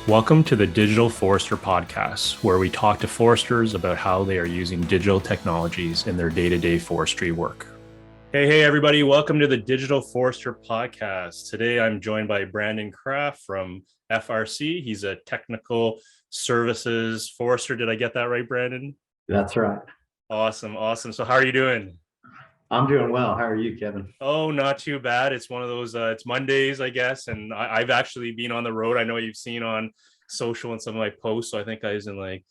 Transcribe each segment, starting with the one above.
Welcome to the Digital Forester Podcast, where we talk to foresters about how they are using digital technologies in their day-to-day forestry work. Hey, everybody. Welcome to the Digital Forester Podcast. Today, I'm joined by Brandon Kraft from FRC. He's a technical services forester. Did I get that right, Brandon? That's right. Awesome. So how are you doing? I'm doing well. How are you, Kevin? Oh, not too bad. It's one of those, it's Mondays, I guess. And I've actually been on the road. I know you've seen on social and some of my posts. So I think I was in like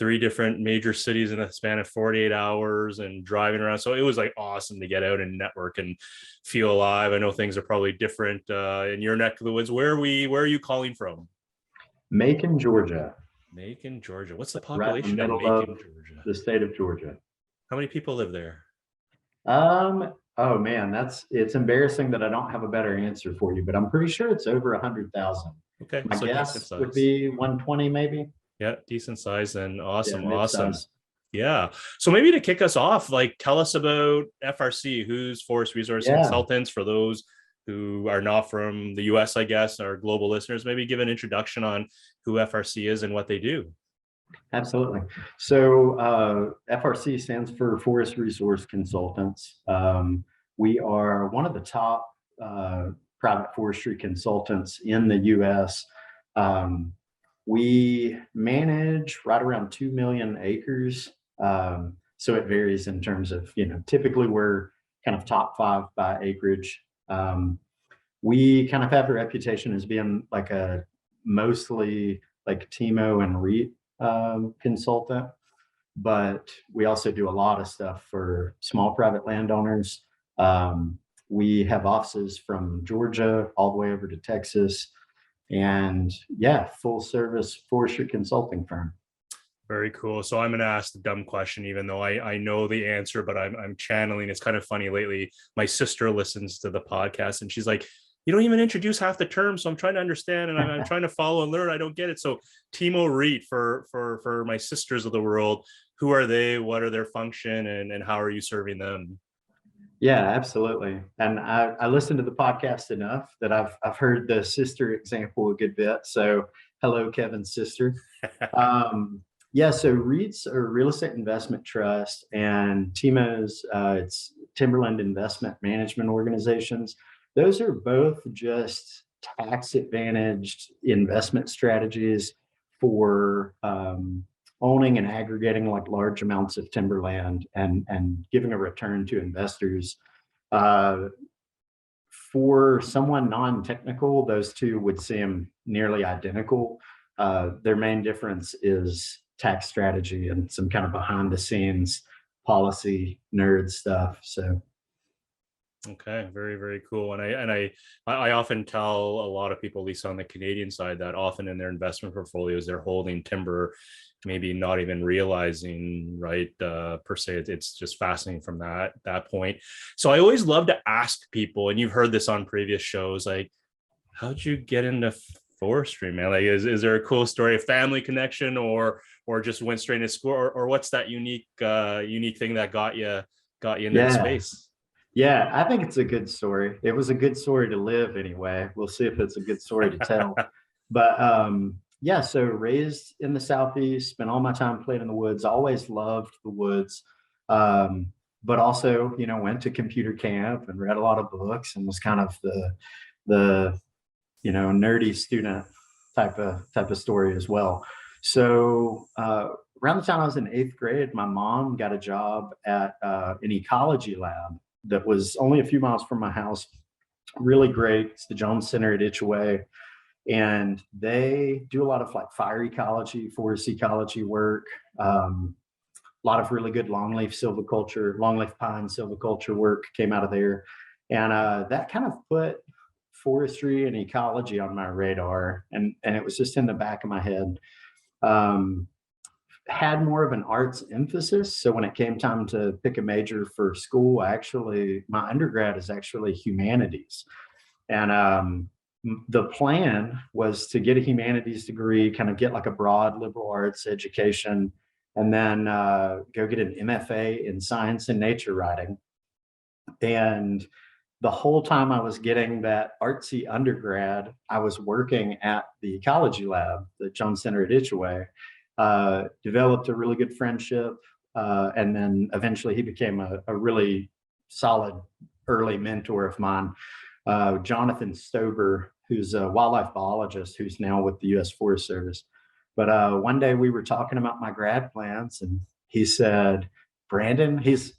3 different major cities in a span of 48 hours and driving around. So it was like awesome to get out and network and feel alive. I know things are probably different in your neck of the woods. Where are you calling from? Macon, Georgia. Macon, Georgia. What's the Right in population the of middle Macon, of Georgia? the state of Georgia. How many people live there? Oh man, it's embarrassing that I don't have a better answer for you, but I'm pretty sure it's over 100,000. Okay, My so decent guess would size. be 120, maybe. Yeah, decent size and Yeah, awesome. mid-size. Yeah. So maybe to kick us off, like tell us about FRC, who's Forest Resource Yeah, Consultants for those who are not from the US, I guess, or global listeners. Maybe give an introduction on who FRC is and what they do. absolutely. So FRC stands for Forest Resource Consultants. We are one of the top private forestry consultants in the U.S. Um, we manage right around 2 million acres. So it varies in terms of, typically we're kind of top 5 by acreage. We kind of have a reputation as being like a mostly like TIMO and REIT consultant, but we also do a lot of stuff for small private landowners. We have offices from Georgia all the way over to Texas, and yeah, full service forestry consulting firm. Very cool. So I'm going to ask the dumb question, even though I know the answer, but I'm channeling. It's kind of funny lately. My sister listens to the podcast and she's like, you don't even introduce half the terms. So I'm trying to understand and I'm trying to follow and learn. I don't get it. So Timo REIT for my sisters of the world, who are they? What are their function and how are you serving them? Yeah, absolutely. And I listened to the podcast enough that I've heard the sister example a good bit. So hello, Kevin's sister. Um, yeah, so REITs are real estate investment trust, and TIMOs, it's Timberland Investment Management Organizations. Those are both just tax advantaged investment strategies for owning and aggregating like large amounts of timberland and giving a return to investors. Uh, for someone non-technical, those two would seem nearly identical. Their main difference is tax strategy and some kind of behind the scenes policy nerd stuff. So Okay, very, very cool. And I often tell a lot of people, at least on the Canadian side, that often in their investment portfolios, they're holding timber, maybe not even realizing, right? Per se, it's just fascinating from that point. So I always love to ask people, and you've heard this on previous shows, like, how'd you get into forestry, man? Like, is there a cool story, a family connection, or just went straight into school, or what's that unique thing that got you into the yeah, space? yeah, I think it's a good story. It was a good story to live anyway. We'll see if it's a good story to tell. But yeah, so raised in the Southeast, spent all my time playing in the woods, always loved the woods. Um, but also, went to computer camp and read a lot of books and was kind of the nerdy student type of story as well. So around the time I was in 8th grade, my mom got a job at an ecology lab that was only a few miles from my house. Really great. It's the Jones Center at E08, and they do a lot of like fire ecology, forest ecology work. A lot of really good longleaf silviculture, longleaf pine silviculture work came out of there, and that kind of put forestry and ecology on my radar, and it was just in the back of my head. Um, had more of an arts emphasis. So when it came time to pick a major for school, my undergrad is actually humanities. And the plan was to get a humanities degree, kind of get like a broad liberal arts education, and then go get an MFA in science and nature writing. And the whole time I was getting that artsy undergrad, I was working at the ecology lab, the Jones Center at E08. Developed a really good friendship. And then eventually he became a really solid early mentor of mine. Jonathan Stober, who's a wildlife biologist who's now with the U.S. Forest Service. But one day we were talking about my grad plans, and he said, "Brandon, he's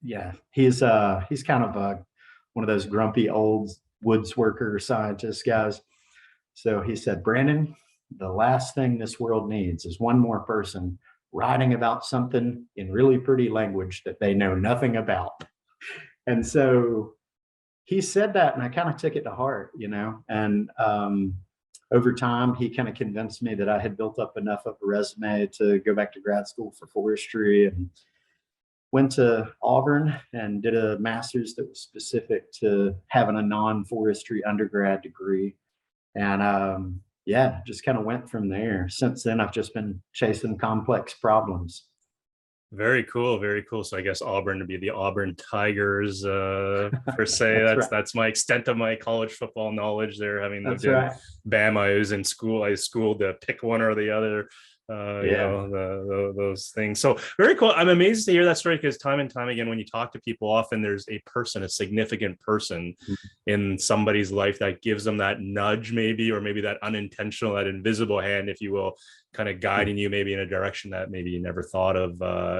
kind of one of those grumpy old woods worker scientist guys." So he said, "Brandon, the last thing this world needs is one more person writing about something in really pretty language that they know nothing about." And so he said that, and I kind of took it to heart, and over time, he kind of convinced me that I had built up enough of a resume to go back to grad school for forestry, and went to Auburn and did a master's that was specific to having a non-forestry undergrad degree. And yeah, just kind of went from there. Since then, I've just been chasing complex problems. Very cool, very cool. So I guess Auburn to be the Auburn Tigers, per se. That's That's right. that's my extent of my college football knowledge there. Having lived That's in right. Bama, I was in school. I schooled to pick one or the other. Yeah. Those things. So very cool. I'm amazed to hear that story, because time and time again, when you talk to people, often there's a person, a significant person in somebody's life that gives them that nudge, maybe, or maybe that unintentional, that invisible hand, if you will, kind of guiding you maybe in a direction that maybe you never thought of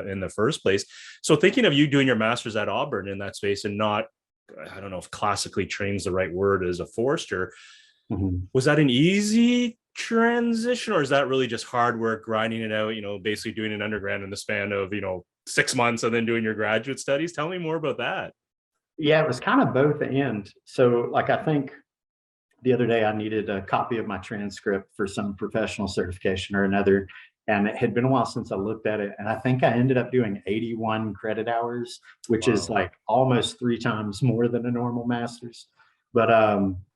in the first place. So thinking of you doing your master's at Auburn in that space, and not, I don't know if classically trained's the right word, as a forester, Mhm. was that an easy transition, or is that really just hard work, grinding it out, basically doing an undergrad in the span of 6 months and then doing your graduate studies? Tell me more about that. Yeah, it was kind of both and. So, like, I think the other day I needed a copy of my transcript for some professional certification or another. And it had been a while since I looked at it. And I think I ended up doing 81 credit hours, which is Wow. like almost 3 times more than a normal master's. But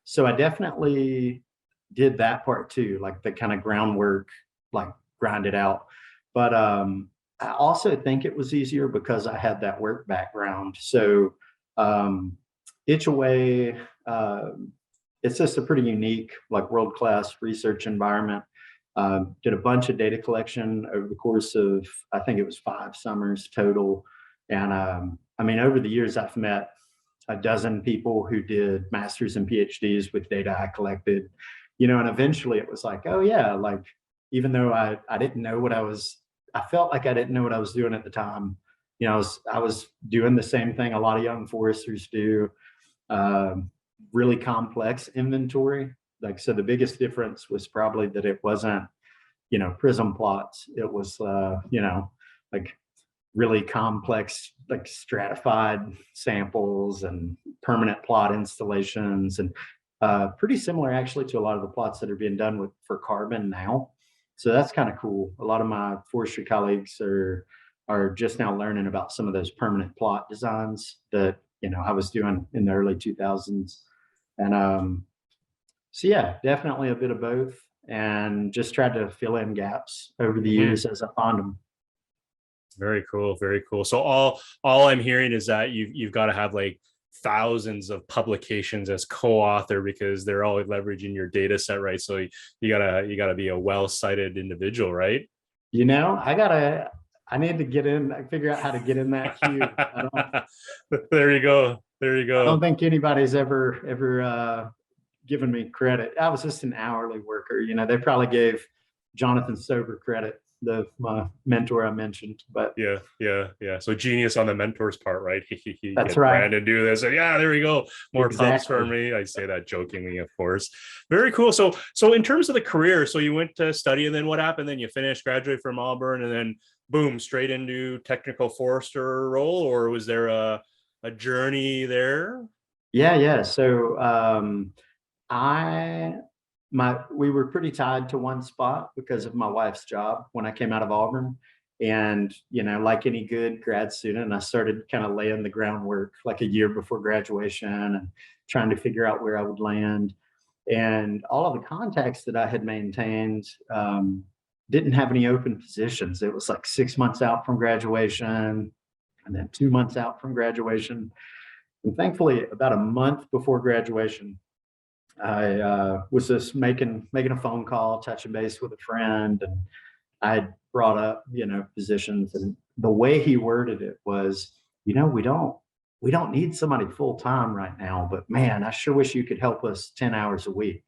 so I definitely did that part too, like the kind of groundwork, like grind it out. But I also think it was easier because I had that work background. So um, itch away. It's just a pretty unique, like world-class research environment. Did a bunch of data collection over the course of, I think it was 5 summers total. And I mean, over the years, I've met a dozen people who did masters and PhDs with data I collected, and eventually it was like, oh yeah, like, even though I didn't know what I felt like I didn't know what I was doing at the time. I was doing the same thing a lot of young foresters do. um, Really complex inventory. Like, so the biggest difference was probably that it wasn't, prism plots. It was, like really complex, like stratified samples and permanent plot installations, and pretty similar actually to a lot of the plots that are being done for carbon now. So that's kind of cool. A lot of my forestry colleagues are just now learning about some of those permanent plot designs that I was doing in the early 2000s. And so yeah, definitely a bit of both, and just tried to fill in gaps over the Mhm. years as I found them. Very cool, very cool. So all I'm hearing is that you've got to have like thousands of publications as co-author, because they're all leveraging your data set, right? So you gotta be a well-cited individual, right? I need to get in, figure out how to get in that queue. There you go. There you I don't go. think anybody's ever given me credit. I was just an hourly worker. They probably gave Jonathan Stover credit, my mentor I mentioned, but Yeah, yeah, yeah. So genius on the mentor's part, right? He that's get right. Brandon do this, and yeah, there we go. More props for Exactly. me. I say that jokingly, of course. Very cool. So in terms of the career, so you went to study, and then what happened? Then you finished, graduate from Auburn, and then boom, straight into technical forester role, or was there a journey there? Yeah, yeah. So I my we were pretty tied to one spot because of my wife's job when I came out of Auburn. And like any good grad student, I started kind of laying the groundwork like a year before graduation and trying to figure out where I would land. And all of the contacts that I had maintained didn't have any open positions. It was like 6 months out from graduation, and then 2 months out from graduation. And thankfully, about a month before graduation, I was just making a phone call, touching base with a friend, and I had brought up, positions, and the way he worded it was, we don't need somebody full time right now, but man, I sure wish you could help us 10 hours a week.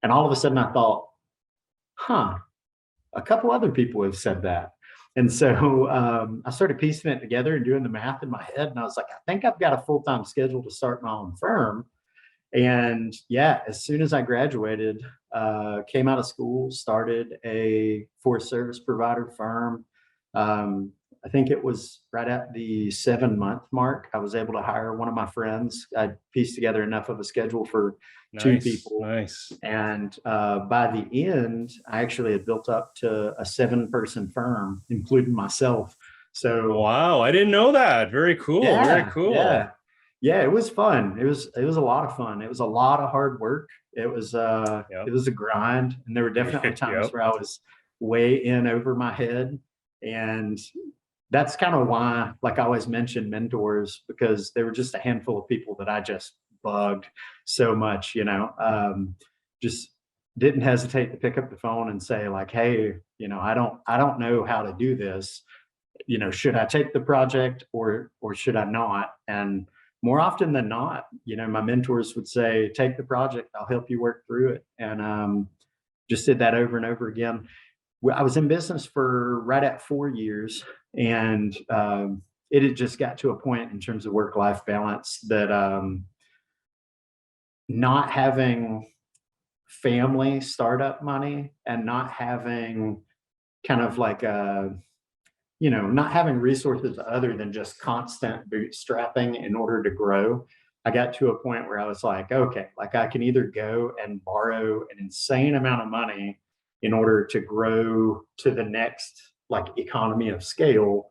And all of a sudden I thought, huh, a couple other people have said that. And so I started piecing it together and doing the math in my head. And I was like, I think I've got a full time schedule to start my own firm. And yeah, as soon as I graduated, came out of school, started a forest service provider firm. Um, I think it was right at the 7 month mark. I was able to hire one of my friends. I pieced together enough of a schedule for two Nice, people. nice. And by the end, I actually had built up to a 7 person firm, including myself. So Wow, I didn't know that. Very cool, very yeah, cool. yeah, yeah. It was fun. It was a lot of fun. It was a lot of hard work. It Yep. was a grind, and there were definitely times Yep. where I was way in over my head. And that's kind of why, like I always mention mentors, because they were just a handful of people that I just bugged so much, just didn't hesitate to pick up the phone and say like, hey, I don't know how to do this. Should I take the project or should I not? And more often than not, my mentors would say, take the project, I'll help you work through it. And just did that over and over again. I was in business for right at 4 years, and it had just got to a point in terms of work-life balance that not having family startup money and not having kind of like not having resources other than just constant bootstrapping in order to grow. I got to a point where I was like, okay, like I can either go and borrow an insane amount of money in order to grow to the next like economy of scale,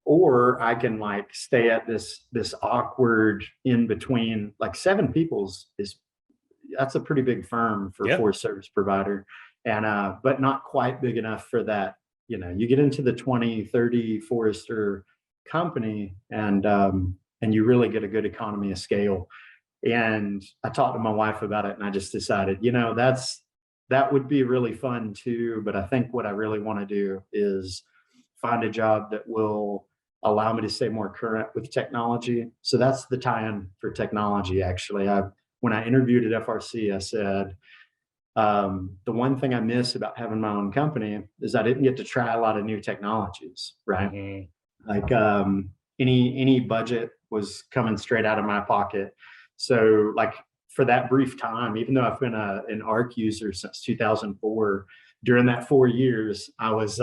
or I can like stay at this awkward in between. Like 7 people's is that's a pretty big firm for a Yeah. forest service provider, and but not quite big enough for that. You get into the 20, 30 forester company, and you really get a good economy of scale. And I talked to my wife about it, and I just decided, that would be really fun too, but I think what I really want to do is find a job that will allow me to stay more current with technology. So that's the tie-in for technology. Actually, when I interviewed at FRC, I said, the one thing I miss about having my own company is I didn't get to try a lot of new technologies, right? Hmm. Like any budget was coming straight out of my pocket. So like for that brief time, even though I've been an ARC user since 2004, during that 4 years, I was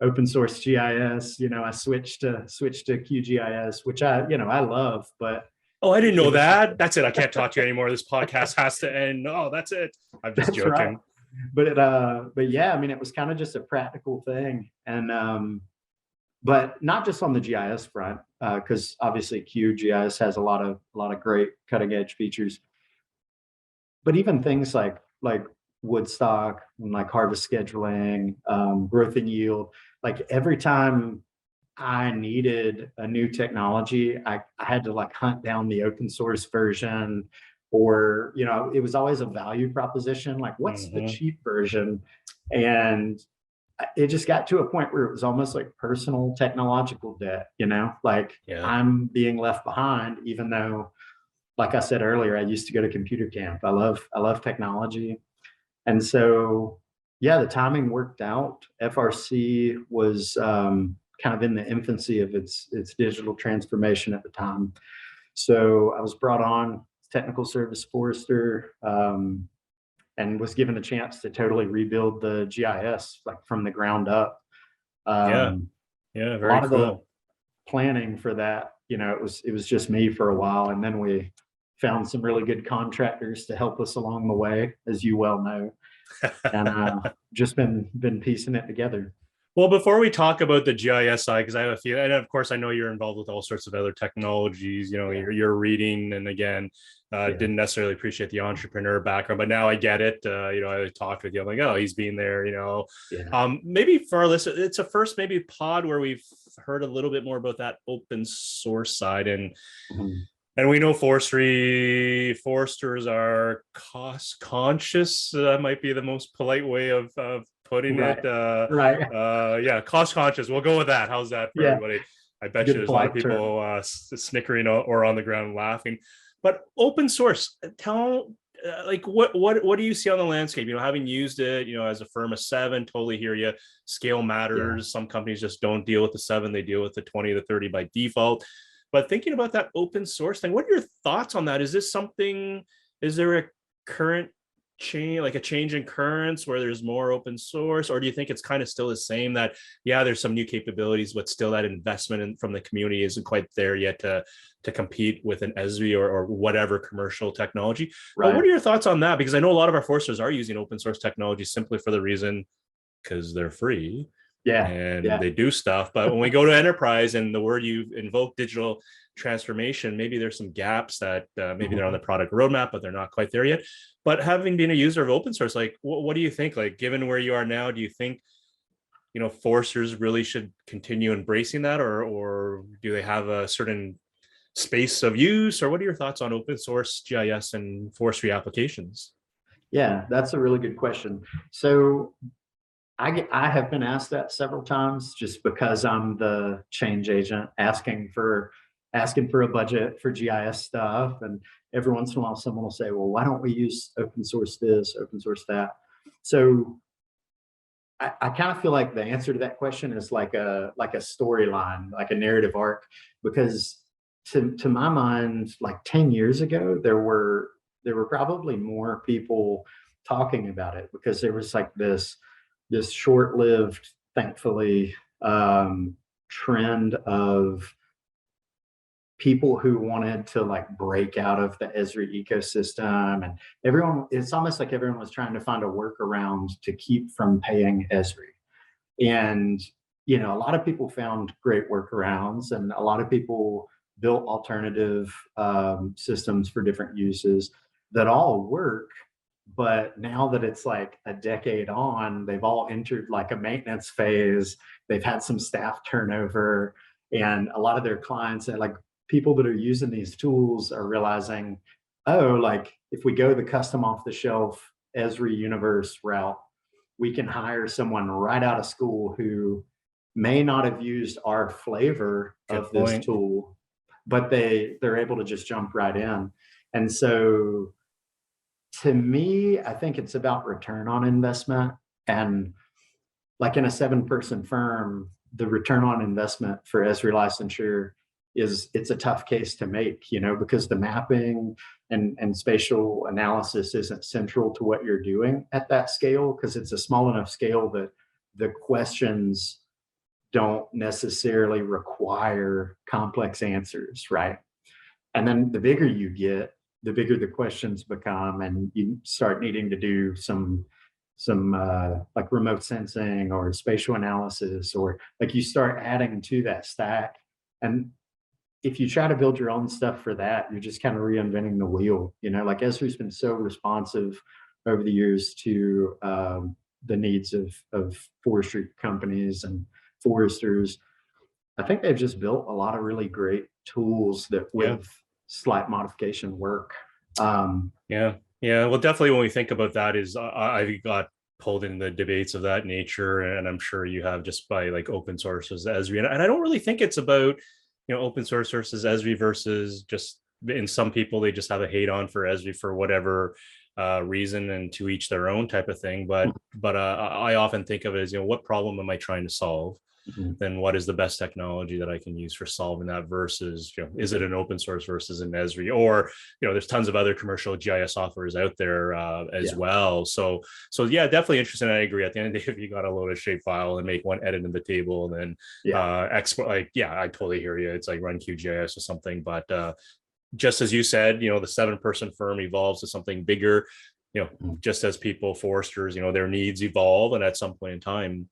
open source GIS. I switched to QGIS, which I love, but Oh, I didn't it know was that. That's it. I can't talk to you anymore. This podcast has to end. Oh, that's it. I'm just that's right. joking. But yeah, I mean, it was kind of just a practical thing. And but not just on the GIS front, because obviously QGIS has a lot of great cutting edge features. But even things like woodstock and like harvest scheduling, growth and yield. Like every time I needed a new technology, I had to like hunt down the open source version, or it was always a value proposition. Like, what's the Hmm. cheap version? And it just got to a point where it was almost like personal technological debt, like Yeah. I'm being left behind, even though, like I said earlier, I used to go to computer camp. I love technology. And so, yeah, the timing worked out. FRC was kind of in the infancy of its digital transformation at the time. So I was brought on as technical service forester, and was given a chance to totally rebuild the GIS like from the ground up. Yeah. Um, Yeah. a Very lot of the cool. planning for that, it was just me for a while, and then we found some really good contractors to help us along the way, as you well know, and just been piecing it together. Well, before we talk about the GIS side, because I have a few, and of course, I know you're involved with all sorts of other technologies. Yeah. You're reading, and again, Yeah. didn't necessarily appreciate the entrepreneur background, but now I get it. I talked with you. I'm like, oh, he's been there. Yeah. Maybe for our listeners, it's a first maybe pod where we've heard a little bit more about that open source side, Mhm. and we know foresters are cost conscious. That might be the most polite way of putting Right. it. Right. Yeah, cost conscious. We'll go with that. How's that for Yeah. everybody? I bet you Good there's a lot of polite term. people snickering or on the ground laughing. But open source, tell like what do you see on the landscape? Having used it, as a firm of 7, totally hear you. Scale Yeah. matters. Some companies just don't deal with the 7; they deal with the 20, the 30 by default. But thinking about that open source thing, what are your thoughts on that? Is this something? Is there a current change, like a change in currents where there's more open source, or do you think it's kind of still the same, that yeah, there's some new capabilities, but still that investment from the community isn't quite there yet to compete with an Esri or whatever commercial technology? But what Right. are your thoughts on that? Because I know a lot of our foresters are using open source technology simply for the reason because they're free Yeah. and Yeah. they do stuff. But when we go to enterprise and the word you invoke digital transformation, maybe there's some gaps that maybe they're on the product roadmap, but they're not quite there yet. But having been a user of open source, like what do you think? Like, given where you are now, do you think foresters really should continue embracing that, or do they have a certain space of use, or what are your thoughts on open source GIS and forestry applications? Yeah, that's a really good question. So I have been asked that several times just because I'm the change agent asking for a budget for GIS stuff. And every once in a while someone will say, well, why don't we use open source this, open source that? So I kind of feel like the answer to that question is like a storyline, like a narrative arc, because to my mind, like 10 years ago, there were probably more people talking about it because there was like this short-lived, thankfully, trend of people who wanted to like break out of the Esri ecosystem, and it's almost like everyone was trying to find a workaround to keep from paying Esri. And a lot of people found great workarounds, and a lot of people built alternative systems for different uses that all work. But now that it's like a decade on, they've all entered like a maintenance phase. They've had some staff turnover, and a lot of their clients and like people that are using these tools are realizing, oh, like if we go the custom off the shelf Esri universe route, we can hire someone right out of school who may not have used our flavor Good of this point. tool, but they're able to just jump right in. And so to me, I think it's about return on investment. And like in a 7-person firm, the return on investment for Esri licensure it's a tough case to make, because the mapping and spatial analysis isn't central to what you're doing at that scale, because it's a small enough scale that the questions don't necessarily require complex answers, right? And then the bigger you get, the bigger the questions become, and you start needing to do some like remote sensing or spatial analysis, or like you start adding to that stack. And if you try to build your own stuff for that, you're just kind of reinventing the wheel. Like Esri's been so responsive over the years to the needs of forestry companies and foresters. I think they've just built a lot of really great tools that Yeah. with slight modification work. Um, Yeah, yeah. Well, definitely when we think about that, is I got pulled in the debates of that nature, and I'm sure you have, just by like open sources Esri, and I don't really think it's about open source versus Esri versus just, in some people they just have a hate on for Esri for whatever reason, and to each their own type of thing. But I often think of it as, what problem am I trying to solve? mhm. Then what is the best technology that I can use for solving that, versus, is it an open source versus an Esri, or, there's tons of other commercial GIS softwares out there as Yeah. well. So yeah, definitely interesting. I agree. At the end of the day, if you got to load a shape file and make one edit in the table and then Yeah. export, like, yeah, I totally hear you. It's like run QGIS or something. But just as you said, the 7-person firm evolves to something bigger, Mhm. just as people, foresters, their needs evolve. And at some point in time,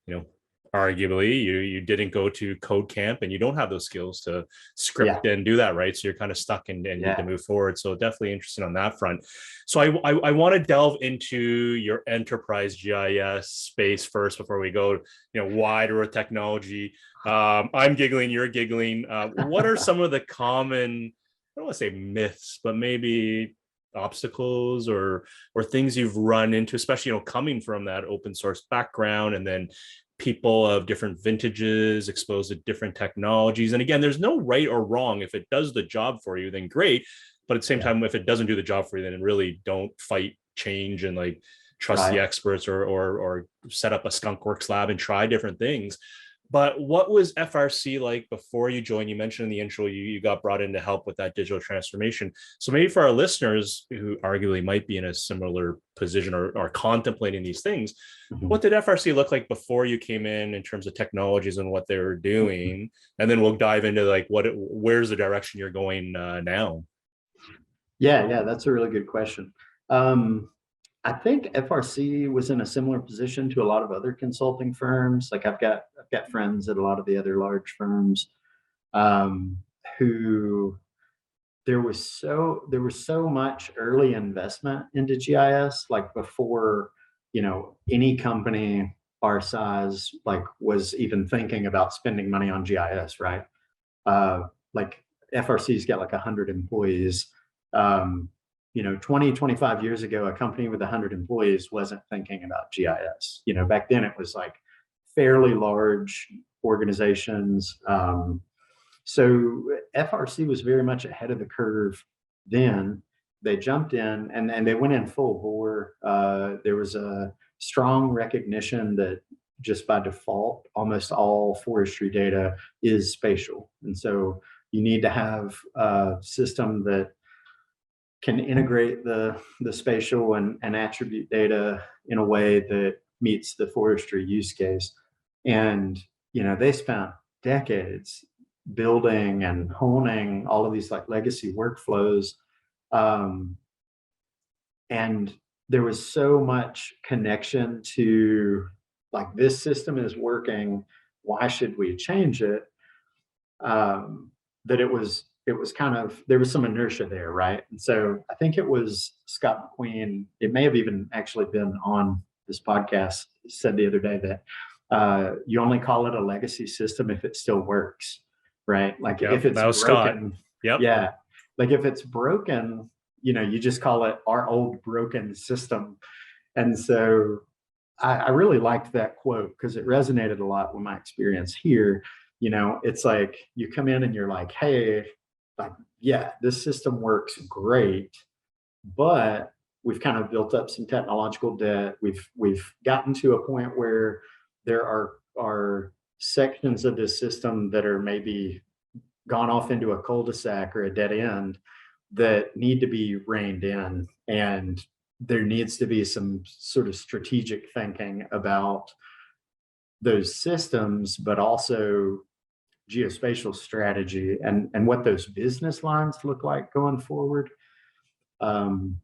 you know, arguably you didn't go to code camp and you don't have those skills to Yeah, script and do that, right? So you're kind of stuck and need to yeah. move forward. So definitely interested on that front. So I want to delve into your enterprise GIS space first before we go, wider with technology. I'm giggling, you're giggling. What are some of the common, I don't want to say myths, but maybe obstacles or things you've run into, especially coming from that open source background, and then people of different vintages exposed to different technologies. And again, there's no right or wrong. If it does the job for you, then great. But at the same Yeah. time, if it doesn't do the job for you, then really don't fight change and like trust the Right. experts, or set up a skunk works lab and try different things. But what was FRC like before you joined? You mentioned in the intro you got brought in to help with that digital transformation. So maybe for our listeners who arguably might be in a similar position or contemplating these things, Mhm. what did FRC look like before you came in terms of technologies and what they were doing? And then we'll dive into like where's the direction you're going now? Yeah, that's a really good question. Um, I think FRC was in a similar position to a lot of other consulting firms. Like I've got friends at a lot of the other large firms, um, who there was so much early investment into GIS, like before, any company our size like was even thinking about spending money on GIS, right? Like FRC's got like 100 employees. 20, 25 years ago, a company with 100 employees wasn't thinking about GIS. Back then it was like fairly large organizations. So FRC was very much ahead of the curve then. They jumped in and they went in full bore. There was a strong recognition that just by default, almost all forestry data is spatial. And so you need to have a system that can integrate the spatial and attribute data in a way that meets the forestry use case. And they spent decades building and honing all of these like legacy workflows. Um, and there was so much connection to like this system is working. Why should we change it? That it was kind of there was some inertia there, right? And so I think it was Scott McQueen. It may have even actually been on this podcast. Said the other day that you only call it a legacy system if it still works, right? Like if Yep, it's that was Scott. broken, Yep. yeah. Like if it's broken, you just call it our old broken system. And so I really liked that quote because it resonated a lot with my experience here. It's like you come in and you're like, hey, like, yeah, this system works great, but we've kind of built up some technological debt. We've gotten to a point where there are sections of this system that are maybe gone off into a cul-de-sac or a dead end that need to be reined in. And there needs to be some sort of strategic thinking about those systems, but also geospatial strategy and what those business lines look like going forward. Um,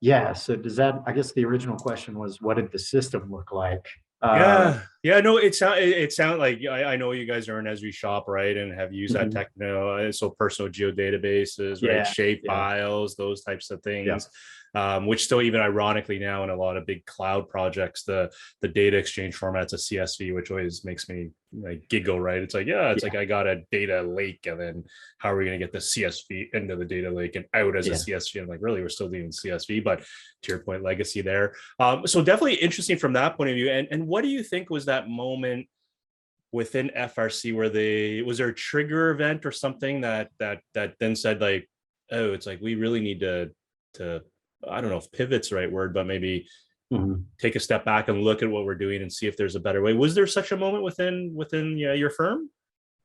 yeah. So does that? I guess the original question was, what did the system look like? Yeah. No, it sound like I know you guys are in Esri shop, right, and have used that Mhm. techno, so personal geodatabases, right, Yeah, shape yeah, files, those types of yeah, things. Which still, even ironically, now in a lot of big cloud projects, the data exchange format's a CSV, which always makes me like giggle, right? It's like, yeah, it's yeah, like I got a data lake, and then how are we going to get the CSV into the data lake and out as a yeah. CSV? I'm like, really, we're still doing CSV, but to your point, legacy there. So definitely interesting from that point of view. And what do you think was that moment within FRC where was there a trigger event or something that then said like, oh, it's like we really need to I don't know if pivot's the right word, but maybe Mhm. take a step back and look at what we're doing and see if there's a better way. Was there such a moment within your firm?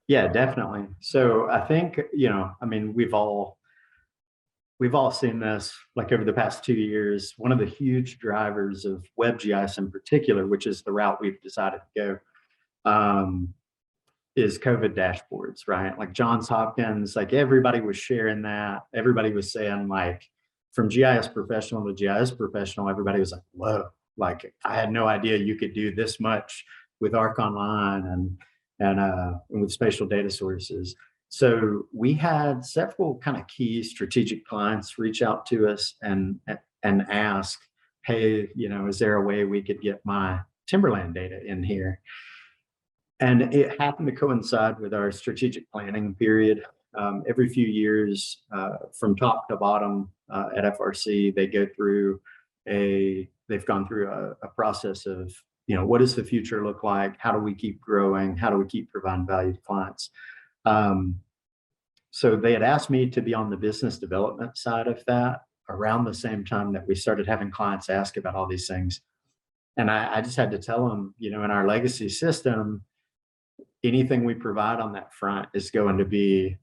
Yeah, definitely. So I think, I mean, we've all seen this like over the past 2 years. One of the huge drivers of WebGIS in particular, which is the route we've decided to go, is COVID dashboards, right? Like Johns Hopkins, like everybody was sharing that. Everybody was saying like from GIS professional to GIS professional, everybody was like, whoa, like I had no idea you could do this much with Arc Online and with spatial data sources. So we had several kind of key strategic clients reach out to us and ask, hey, is there a way we could get my timberland data in here? And it happened to coincide with our strategic planning period. Every few years, from top to bottom at FRC, they've gone through a process of, what does the future look like? How do we keep growing? How do we keep providing value to clients? So they had asked me to be on the business development side of that around the same time that we started having clients ask about all these things. And I just had to tell them, in our legacy system, anything we provide on that front is going to be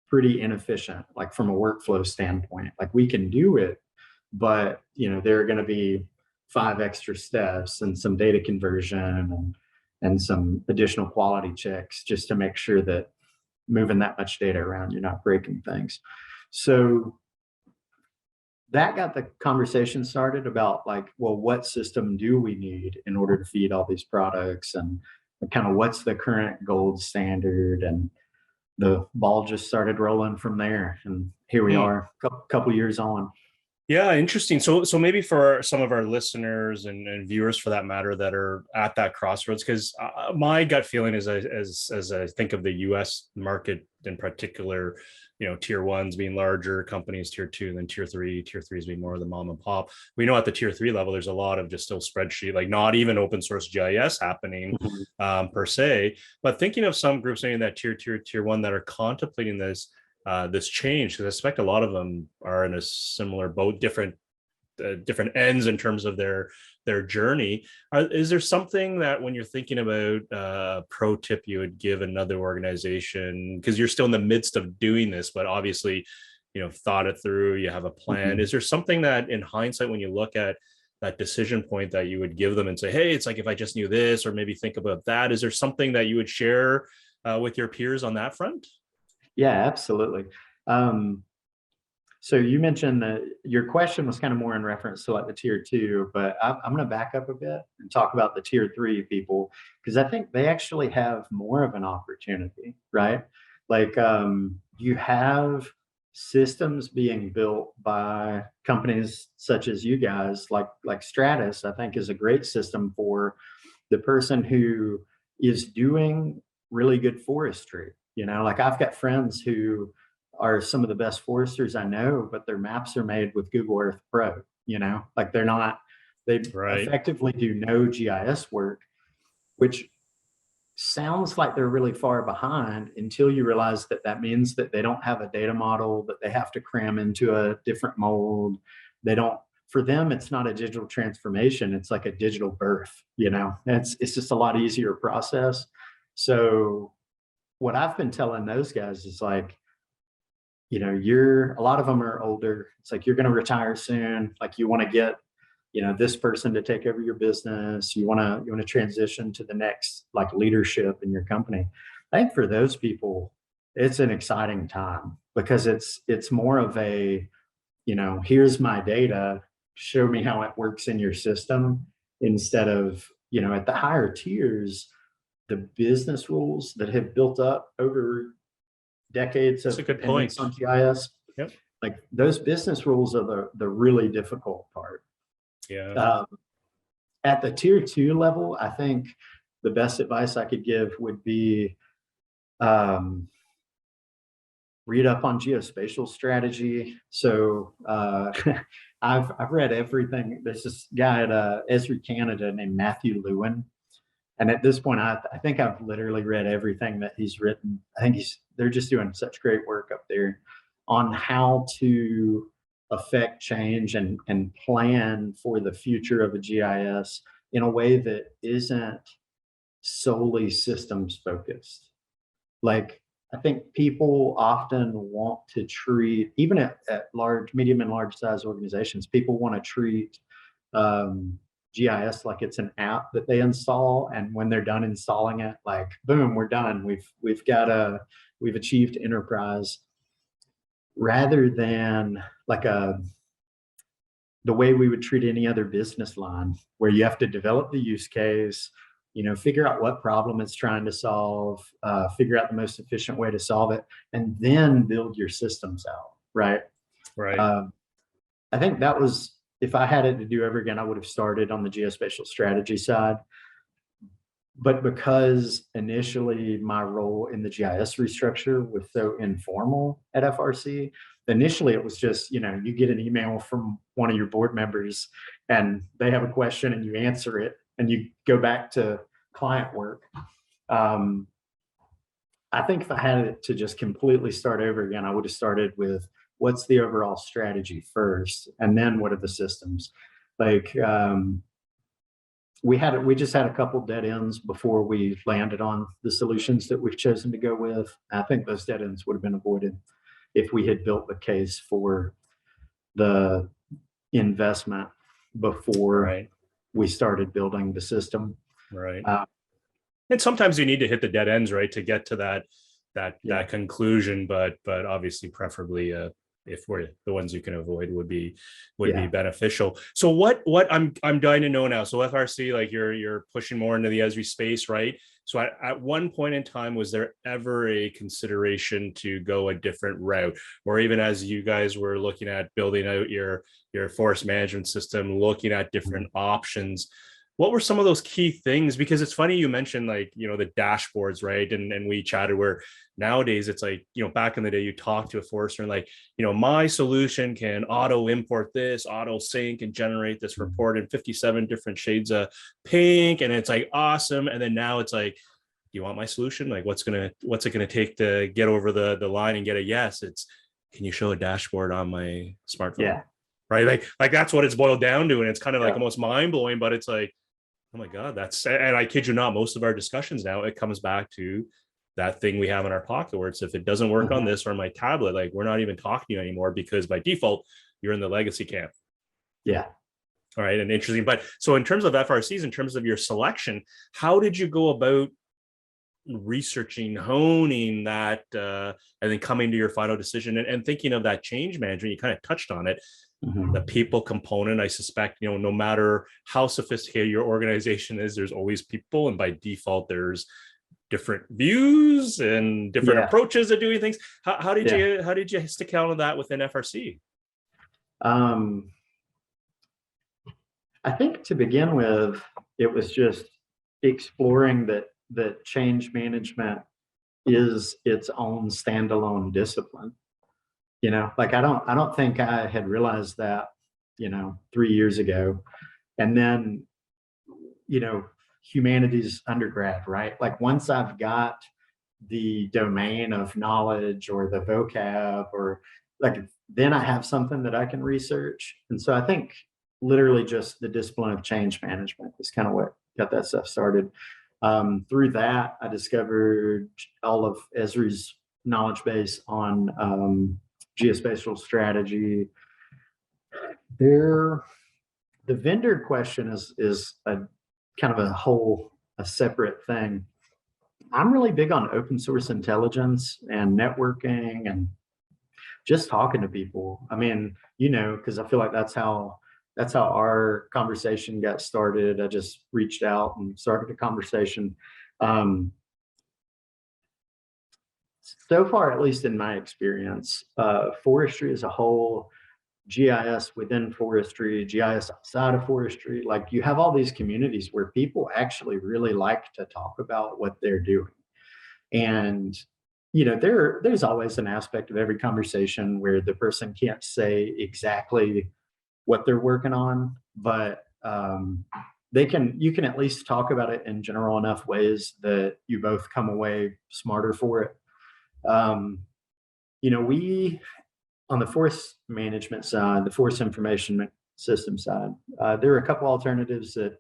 pretty inefficient, like from a workflow standpoint. Like we can do it, but there are going to be 5 extra steps and some data conversion and some additional quality checks just to make sure that moving that much data around, you're not breaking things. So that got the conversation started about like, well, what system do we need in order to feed all these products, and kind of what's the current gold standard? And the ball just started rolling from there. And here we are, a couple years on. Yeah, interesting. So maybe for some of our listeners and viewers, for that matter, that are at that crossroads, because my gut feeling is, as I think of the U.S. market in particular, tier ones being larger companies, tier two, then tier threes being more of the mom and pop. We know at the tier 3 level, there's a lot of just still spreadsheet, like not even open source GIS happening per se. But thinking of some groups maybe in that tier 1 that are contemplating this change, because I expect a lot of them are in a similar boat, different ends in terms of their journey. Is there something that when you're thinking about pro tip you would give another organization, because you're still in the midst of doing this, but obviously thought it through, you have a plan? Is there something that in hindsight, when you look at that decision point, that you would give them and say, hey, it's like if I just knew this, or maybe think about that? Is there something that you would share with your peers on that front? Yeah, absolutely. So you mentioned that your question was kind of more in reference to like the tier 2, but I'm going to back up a bit and talk about the tier 3 people, because I think they actually have more of an opportunity, right? Like you have systems being built by companies such as you guys, like Stratus, I think is a great system for the person who is doing really good forestry. Like I've got friends who are some of the best foresters I know, but their maps are made with Google Earth Pro, like they effectively do no GIS work, which sounds like they're really far behind until you realize that means that they don't have a data model that they have to cram into a different mold. For them, it's not a digital transformation. It's like a digital birth, it's just a lot easier process. So what I've been telling those guys is like, a lot of them are older. It's like, you're going to retire soon. Like you want to get, this person to take over your business. You want to transition to the next like leadership in your company. I think for those people, it's an exciting time, because it's more of a, here's my data, show me how it works in your system, instead of, at the higher tiers, the business rules that have built up over decades of dependence on GIS. Yep. Like those business rules are the really difficult part. Yeah. At the tier 2 level, I think the best advice I could give would be read up on geospatial strategy. So I've read everything. There's this guy at Esri Canada named Matthew Lewin. And at this point, I think I've literally read everything that he's written. I think they're just doing such great work up there on how to affect change and plan for the future of a GIS in a way that isn't solely systems focused. Like I think people often want to treat, even at medium and large size organizations, people want to treat GIS like it's an app that they install, and when they're done installing it, like boom, we're done. We've achieved enterprise, rather than like the way we would treat any other business line, where you have to develop the use case, figure out what problem it's trying to solve, figure out the most efficient way to solve it, and then build your systems out, right? Right. Uh, I think that was, if I had it to do over again, I would have started on the geospatial strategy side. But because initially my role in the GIS restructure was so informal at FRC, initially it was just, you get an email from one of your board members and they have a question and you answer it and you go back to client work. I think if I had it to just completely start over again, I would have started with what's the overall strategy first, and then what are the systems? Like, we just had a couple dead ends before we landed on the solutions that we've chosen to go with. I think those dead ends would have been avoided if we had built the case for the investment before Right. we started building the system. Right. And sometimes you need to hit the dead ends, right, to get to that conclusion. But obviously, preferably, if we're the ones you can avoid, would be beneficial. So what I'm dying to know now. So FRC, like you're pushing more into the Esri space, right? So at one point in time, was there ever a consideration to go a different route, or even as you guys were looking at building out your forest management system, looking at different options? What were some of those key things? Because it's funny you mentioned, like, the dashboards, right? And we chatted where nowadays it's like, back in the day you talk to a forester and like, my solution can auto import this, auto sync and generate this report in 57 different shades of pink. And it's like, awesome. And then now it's like, do you want my solution? Like, what's it gonna take to get over the line and get a yes? It's, can you show a dashboard on my smartphone? Yeah. Right. Like that's what it's boiled down to. And it's kind of like almost mind blowing, but it's like, oh my God, and I kid you not, most of our discussions now, it comes back to that thing we have in our pocket where it's, if it doesn't work on this or my tablet, like, we're not even talking to you anymore, because by default, you're in the legacy camp. Yeah. All right. And interesting. But so in terms of FRCs, in terms of your selection, how did you go about researching, honing that, and then coming to your final decision and thinking of that change management? You kind of touched on it. The people component, I suspect, no matter how sophisticated your organization is, there's always people, and by default there's different views and different approaches to doing things. How did you stick out on that within FRC? I think to begin with, it was just exploring that change management is its own standalone discipline. Like I don't think I had realized that, 3 years ago. And then, humanities undergrad, right? Like once I've got the domain of knowledge or the vocab, or like, then I have something that I can research. And so I think literally just the discipline of change management is kind of what got that stuff started. Through that, I discovered all of Esri's knowledge base on geospatial strategy. The vendor question is a kind of a separate thing. I'm really big on open source intelligence and networking and just talking to people. I mean, because I feel like that's how our conversation got started. I just reached out and started a conversation. So far, at least in my experience, forestry as a whole, GIS within forestry, GIS outside of forestry, like you have all these communities where people actually really like to talk about what they're doing. And, there's always an aspect of every conversation where the person can't say exactly what they're working on, but you can at least talk about it in general enough ways that you both come away smarter for it. We, on the forest management side, the forest information system side, there are a couple alternatives that,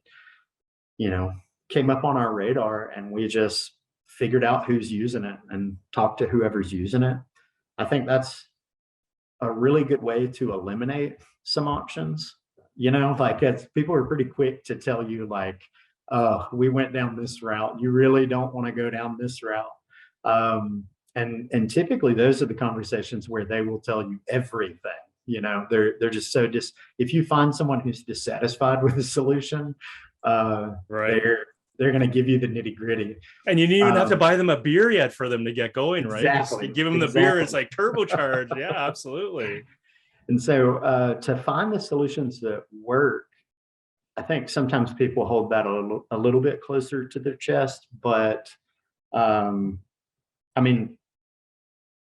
came up on our radar, and we just figured out who's using it and talked to whoever's using it. I think that's a really good way to eliminate some options. Like people are pretty quick to tell you like, we went down this route. You really don't want to go down this route. And typically those are the conversations where they will tell you everything. They're just so if you find someone who's dissatisfied with the solution, right, they're going to give you the nitty gritty. And you didn't even have to buy them a beer yet for them to get going, right? Just Exactly. give them the beer. It's like turbocharged. Yeah, absolutely. And so to find the solutions that work, I think sometimes people hold that a little bit closer to their chest. But I mean,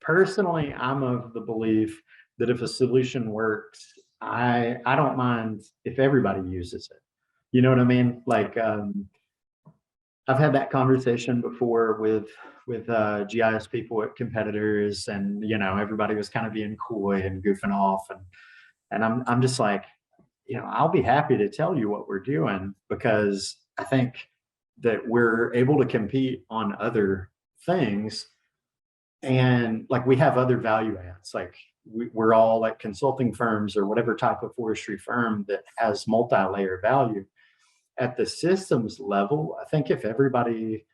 personally, I'm of the belief that if a solution works, I don't mind if everybody uses it. You know what I mean? Like I've had that conversation before with GIS people at competitors, and everybody was kind of being coy and goofing off, and I'm just like, I'll be happy to tell you what we're doing, because I think that we're able to compete on other things, and like we have other value adds. Like we're all like consulting firms or whatever type of forestry firm that has multi-layer value. At the systems level, I think if everybody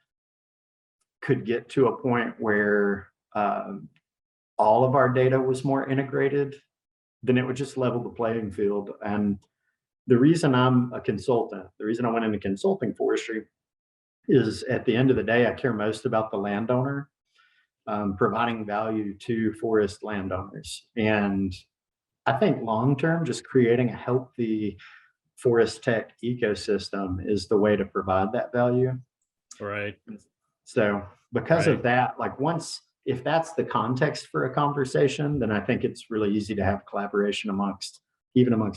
could get to a point where all of our data was more integrated, then it would just level the playing field. And the reason I'm a consultant, the reason I went into consulting forestry, is at the end of the day, I care most about the landowner, providing value to forest landowners. And I think long term, just creating a healthy forest tech ecosystem is the way to provide that value. Right. So because of that, like if that's the context for a conversation, then I think it's really easy to have collaboration amongst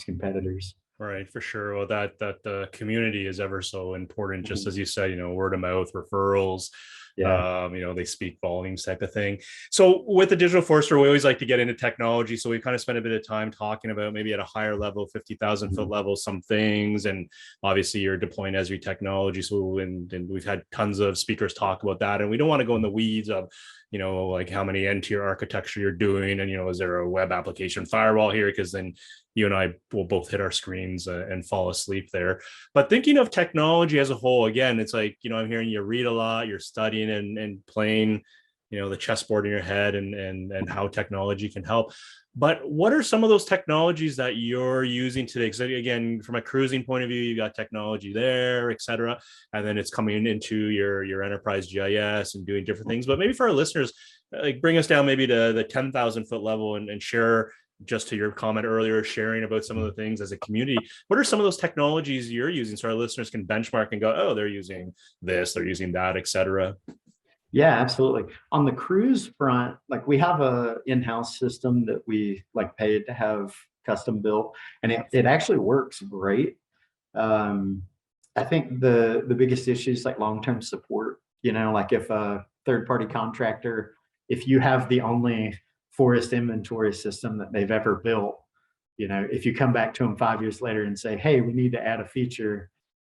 competitors. Right, for sure. Well, that the community is ever so important. Just as you said, word of mouth, referrals. Yeah. They speak volumes type of thing. So with the digital forester, we always like to get into technology. So we kind of spent a bit of time talking about maybe at a higher level, 50,000 foot level, some things. And obviously you're deploying Esri technology. So and we've had tons of speakers talk about that. And we don't want to go in the weeds of, like how many end-tier architecture you're doing. And, is there a web application firewall here? Because then you and I will both hit our screens and fall asleep there. But thinking of technology as a whole, again, it's like, I'm hearing you read a lot, you're studying and playing, the chessboard in your head and how technology can help. But what are some of those technologies that you're using today? Because again, from a cruising point of view, you got technology there, et cetera. And then it's coming into your enterprise GIS and doing different things. But maybe for our listeners, like bring us down maybe to the 10,000 foot level and share, just to your comment earlier, sharing about some of the things as a community. What are some of those technologies you're using so our listeners can benchmark and go, oh, they're using this, they're using that, et cetera? Yeah, absolutely. On the cruise front, like we have a in-house system that we like paid to have custom built, and it actually works great. I think the biggest issue is like long-term support. Like if a third-party contractor, if you have the only forest inventory system that they've ever built, if you come back to them 5 years later and say, hey, we need to add a feature,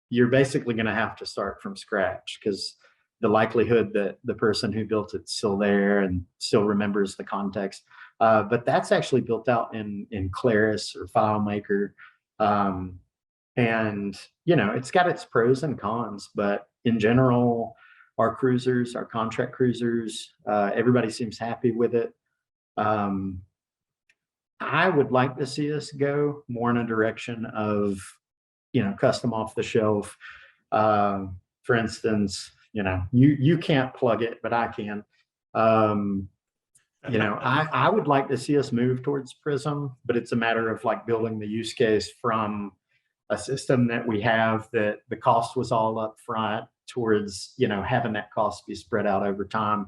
you're basically going to have to start from scratch, because the likelihood that the person who built it's still there and still remembers the context. But that's actually built out in Claris or FileMaker. And, it's got its pros and cons, but in general, our cruisers, our contract cruisers, everybody seems happy with it. I would like to see us go more in a direction of, custom off the shelf. For instance, you can't plug it, but I can. I would like to see us move towards Prism, but it's a matter of like building the use case from a system that we have that the cost was all up front towards, having that cost be spread out over time.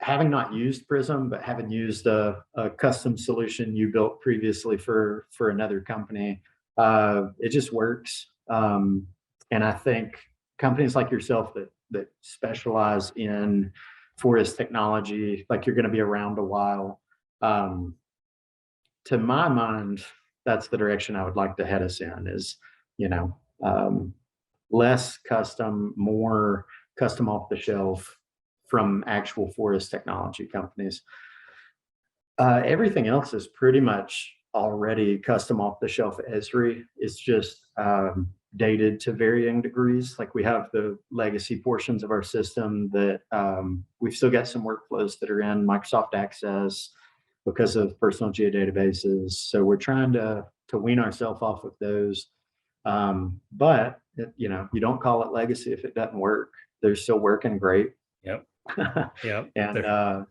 Having not used Prism, but having used a custom solution you built previously for another company, it just works. And I think companies like yourself that specialize in forest technology, like you're going to be around a while. To my mind, that's the direction I would like to head us in, is, less custom, more custom off the shelf from actual forest technology companies. Everything else is pretty much already custom off the shelf Esri. It's just dated to varying degrees. Like we have the legacy portions of our system that we've still got some workflows that are in Microsoft Access because of personal geodatabases. So we're trying to wean ourselves off of those. But you don't call it legacy if it doesn't work. They're still working great. Yep. Yep. And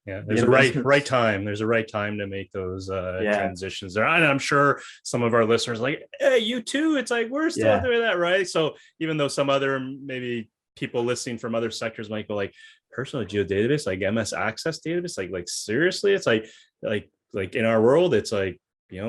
yeah, the there's a right investments. time. There's a right time to make those Yeah, transitions there. And I'm sure some of our listeners are like, hey, you too. It's like we're still yeah, doing that, right? So even though some other maybe people listening from other sectors might go like personal geodatabase, like MS Access database, like seriously, it's like in our world, it's like,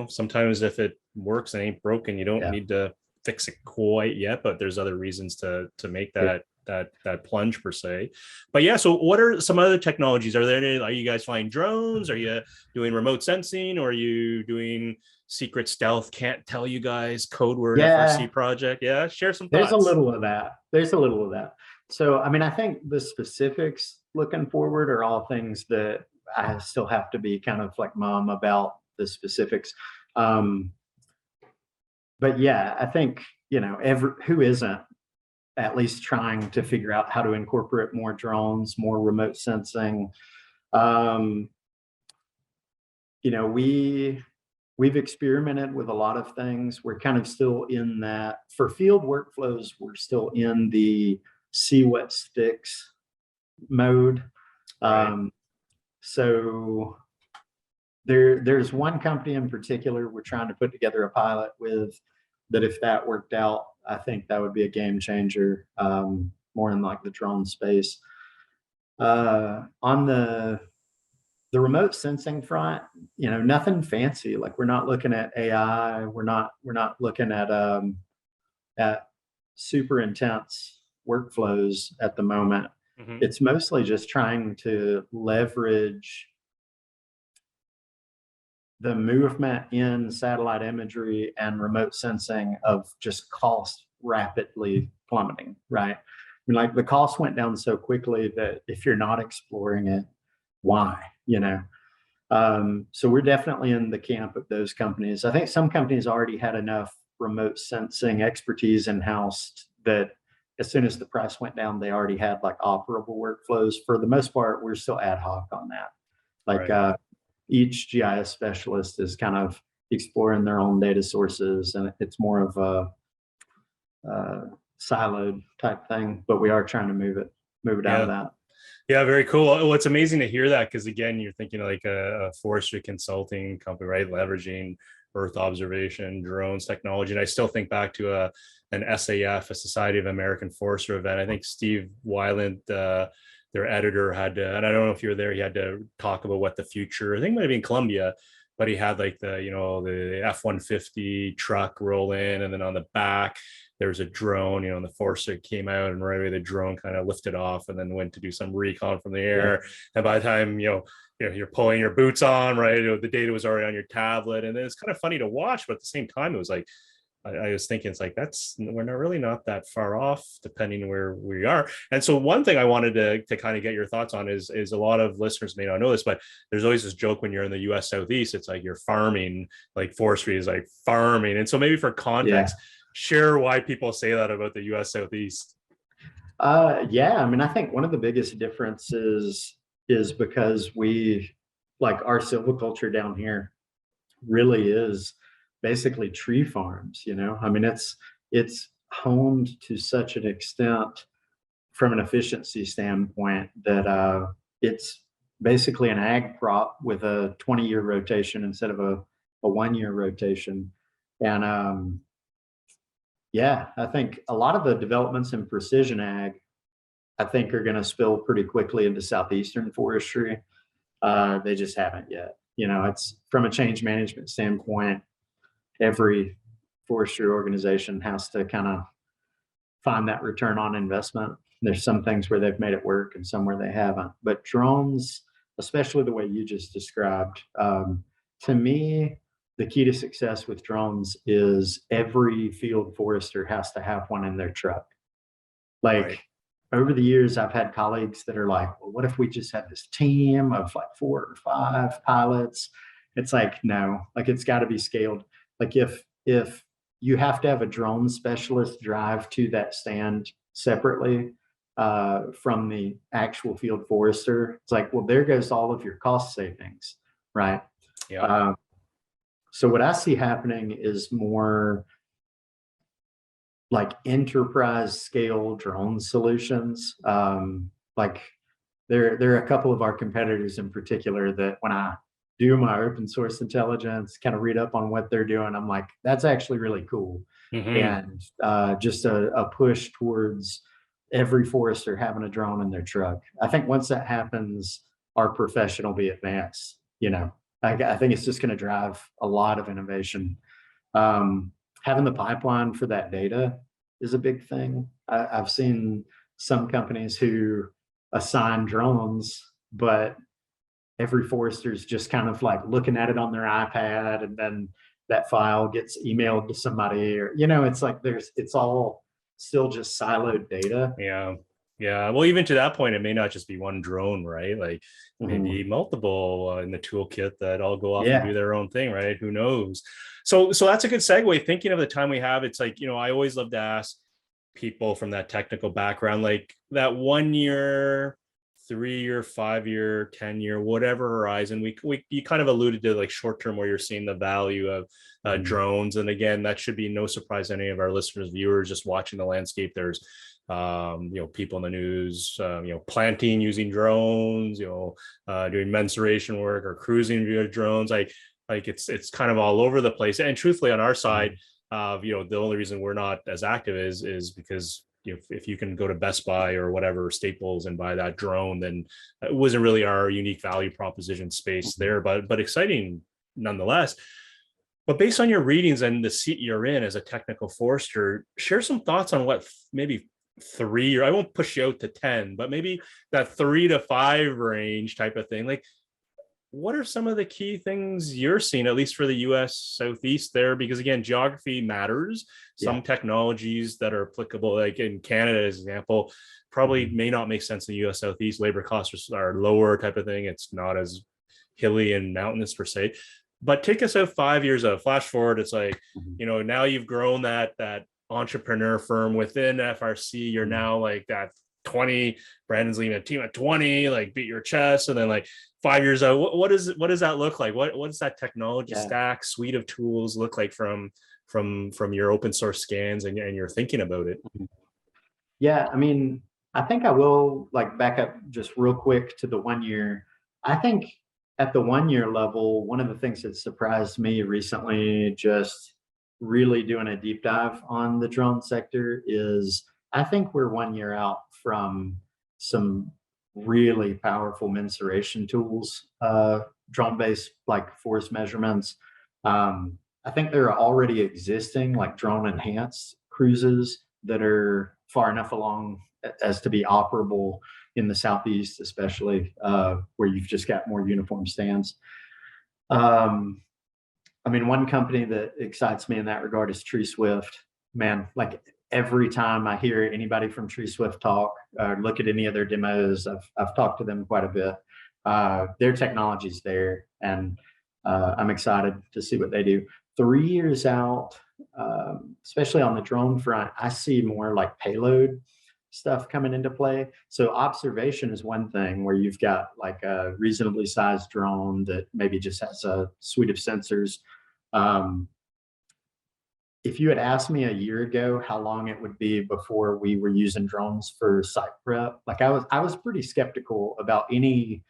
sometimes if it works and ain't broken, you don't yeah. need to fix it quite yet, but there's other reasons to make It, that plunge per se. But yeah, so what are some other technologies? Are you guys flying drones? Are you doing remote sensing, or are you doing secret stealth, can't tell you guys code word yeah, FRC project? Yeah, share some there's a thoughts. little of that. There's a little of that. So, I mean, I think the specifics looking forward are all things that I still have to be kind of like mum about the specifics. Um, but yeah, I think, who isn't at least trying to figure out how to incorporate more drones, more remote sensing. Um, you know, we we've experimented with a lot of things. We're kind of still in that for field workflows. We're still in the see what sticks mode. Right. Um, so there's one company in particular we're trying to put together a pilot with that if that worked out, I think that would be a game changer, more in like the drone space. On the remote sensing front, nothing fancy. Like we're not looking at AI. We're not looking at super intense workflows at the moment. Mm-hmm. It's mostly just trying to leverage the movement in satellite imagery and remote sensing of just cost rapidly plummeting, right? I mean, like the cost went down so quickly that if you're not exploring it, why? So we're definitely in the camp of those companies. I think some companies already had enough remote sensing expertise in house that as soon as the price went down, they already had like operable workflows. For the most part, we're still ad hoc on that. Like Right. each GIS specialist is kind of exploring their own data sources, and it's more of a siloed type thing. But we are trying to move it out of Yeah. that. Yeah, very cool. Well, it's amazing to hear that because again, you're thinking like a forestry consulting company, right? Leveraging Earth observation, drones, technology. And I still think back to an SAF, a Society of American Forester event. I think Steve Weiland, their editor, had to, and I don't know if you were there, he had to talk about what the future, I think it might have been Columbia, but he had like the F-150 truck roll in, and then on the back there was a drone, and the forester came out, and right away the drone kind of lifted off and then went to do some recon from the Yeah, air. And by the time you're pulling your boots on, right, the data was already on your tablet, and it's kind of funny to watch, but at the same time, it was like I was thinking it's like we're not really not that far off depending where we are. And so one thing I wanted to kind of get your thoughts on is a lot of listeners may not know this, but there's always this joke when you're in the US Southeast, it's like you're farming, like forestry is like farming. And so maybe for yeah. context, share why people say that about the US Southeast. Yeah, I mean, I think one of the biggest differences is because like our silviculture down here really is basically tree farms. I mean, it's honed to such an extent from an efficiency standpoint that it's basically an ag crop with a 20-year rotation instead of a 1-year rotation. And yeah, I think a lot of the developments in precision ag I think are going to spill pretty quickly into southeastern forestry. They just haven't yet. It's from a change management standpoint, every forestry organization has to kind of find that return on investment. There's some things where they've made it work and some where they haven't. But drones, especially the way you just described, to me, the key to success with drones is every field forester has to have one in their truck. Right. Like over the years, I've had colleagues that are like, well, what if we just had this team of like 4 or 5 pilots? It's like, no, like it's got to be scaled. Like if you have to have a drone specialist drive to that stand separately from the actual field forester, it's like, well, there goes all of your cost savings, right? Yeah. Uh, so what I see happening is more like enterprise scale drone solutions. Like there are a couple of our competitors in particular that when I do my open source intelligence, kind of read up on what they're doing, I'm like, that's actually really cool. Hmm. And just a push towards every forester having a drone in their truck. I think once that happens, our profession will be advanced. You know, I think it's just going to drive a lot of innovation. Um, Having the pipeline for that data is a big thing. I've seen some companies who assign drones, but every forester's just kind of like looking at it on their iPad, and then that file gets emailed to somebody, or it's like it's all still just siloed data. Yeah. Yeah. Well, even to that point, it may not just be one drone, right? Like maybe Mhm. multiple in the toolkit that all go off and do Yeah. their own thing, right? Who knows? So that's a good segue. Thinking of the time we have, it's like, I always love to ask people from that technical background, like that 1 year, 3 year, 5 year, 10 year, whatever horizon. We you kind of alluded to like short term where you're seeing the value of Mhm. drones, and again, that should be no surprise to any of our listeners, viewers, just watching the landscape. There's people in the news, planting using drones, doing mensuration work or cruising via drones. Like it's kind of all over the place. And truthfully, on our side, Mhm. the only reason we're not as active is because if you can go to Best Buy or whatever Staples and buy that drone, then it wasn't really our unique value proposition space Mhm. there, but exciting nonetheless. But based on your readings and the seat you're in as a technical forester, share some thoughts on what maybe three, or I won't push you out to 10, but maybe that 3 to 5 range type of thing. Like, what are some of the key things you're seeing, at least for the US Southeast there? Because again, geography matters. Yeah. Some technologies that are applicable, like in Canada, as an example, probably Mhm. may not make sense in the US Southeast. Labor costs are lower type of thing. It's not as hilly and mountainous per se. But take us out 5 years out, flash forward, it's like, Mhm. now you've grown that entrepreneur firm within FRC. You're Mhm. now like that 20, Brandon's leading a team at 20, like beat your chest. And then like 5 years out, what does that look like? What does that technology Yeah. stack, suite of tools look like from your open source scans and you're thinking about it? Mhm. Yeah, I mean, I think I will like back up just real quick to the 1 year. I think at the 1 year level, one of the things that surprised me recently, just really doing a deep dive on the drone sector, is I think we're 1 year out from some really powerful mensuration tools, drone based like forest measurements. I think there are already existing like drone enhanced cruises that are far enough along as to be operable in the southeast, especially where you've just got more uniform stands. Um, I mean, one company that excites me in that regard is Tree Swift. Man, like every time I hear anybody from Tree Swift talk or look at any of their demos, I've talked to them quite a bit. Their technology's there, and I'm excited to see what they do. 3 years out, especially on the drone front, I see more like payload stuff coming into play. So observation is one thing where you've got like a reasonably sized drone that maybe just has a suite of sensors. um, if you had asked me a year ago how long it would be before we were using drones for site prep, like I was pretty skeptical about any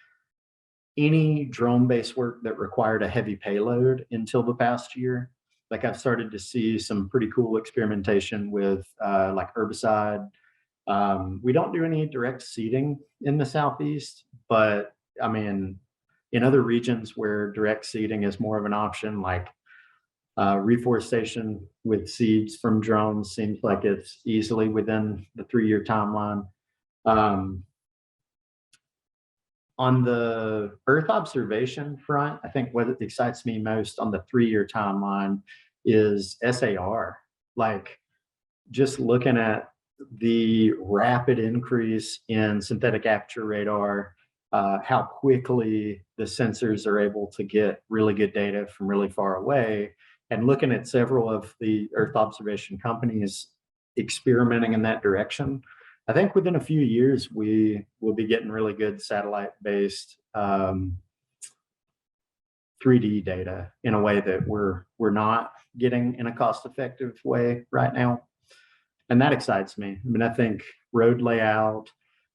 drone based work that required a heavy payload until the past year. Like I've started to see some pretty cool experimentation with like herbicide. We don't do any direct seeding in the southeast, but I mean, in other regions where direct seeding is more of an option, like reforestation with seeds from drones seems like it's easily within the 3 year timeline. Um, on the Earth observation front, I think what excites me most on the 3 year timeline is SAR. Like just looking at the rapid increase in synthetic aperture radar, how quickly the sensors are able to get really good data from really far away, and looking at several of the Earth observation companies experimenting in that direction. I think within a few years, we will be getting really good satellite based 3D data in a way that we're not getting in a cost effective way right now. And that excites me. I mean, I think road layout,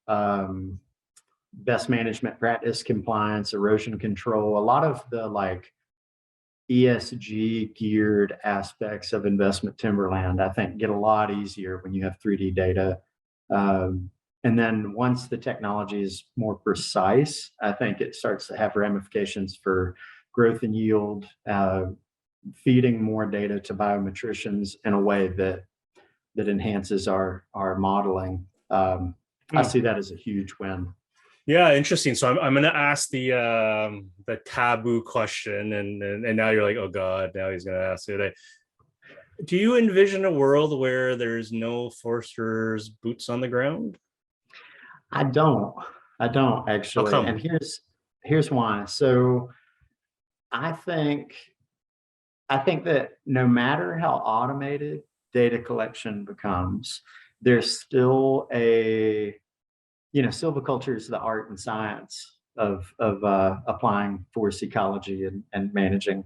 um, best management practice compliance, erosion control, a lot of the like ESG geared aspects of investment timberland, I think get a lot easier when you have 3D data. And then once the technology is more precise, I think it starts to have ramifications for growth and yield, feeding more data to biometricians in a way that enhances our modeling. I Hmm. see that as a huge win. Yeah, interesting. So I'm going to ask the taboo question, and now you're like, oh God, now he's going to ask it. Do you envision a world where there's no foresters boots on the ground? I don't. I don't How actually. And come? here's why. So I think I think that no matter how automated data collection becomes, there's still a, silviculture is the art and science of applying forest ecology and managing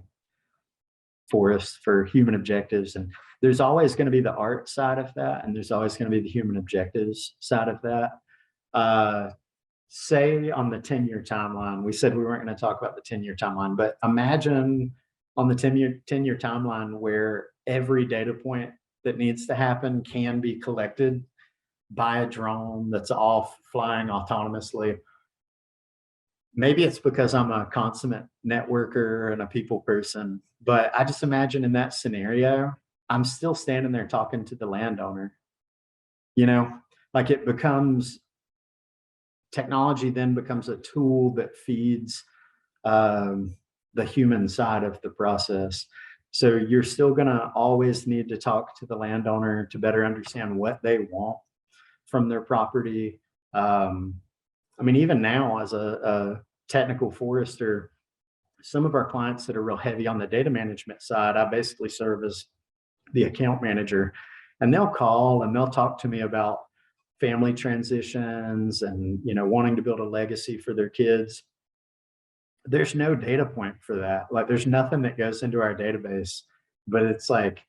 forests for human objectives. And there's always going to be the art side of that, and there's always going to be the human objectives side of that. Uh, Say on the 10-year timeline, we said we weren't going to talk about the 10-year timeline, but imagine on the 10-year timeline where every data point that needs to happen can be collected by a drone that's off flying autonomously. Maybe it's because I'm a consummate networker and a people person, but I just imagine in that scenario, I'm still standing there talking to the landowner, you know, like it becomes technology then becomes a tool that feeds um, the human side of the process. So you're still going to always need to talk to the landowner to better understand what they want from their property. Um, I mean, even now, as a technical forester, some of our clients that are real heavy on the data management side, I basically serve as the account manager, and they'll call and they'll talk to me about family transitions and wanting to build a legacy for their kids. There's no data point for that. Like there's nothing that goes into our database, but it's like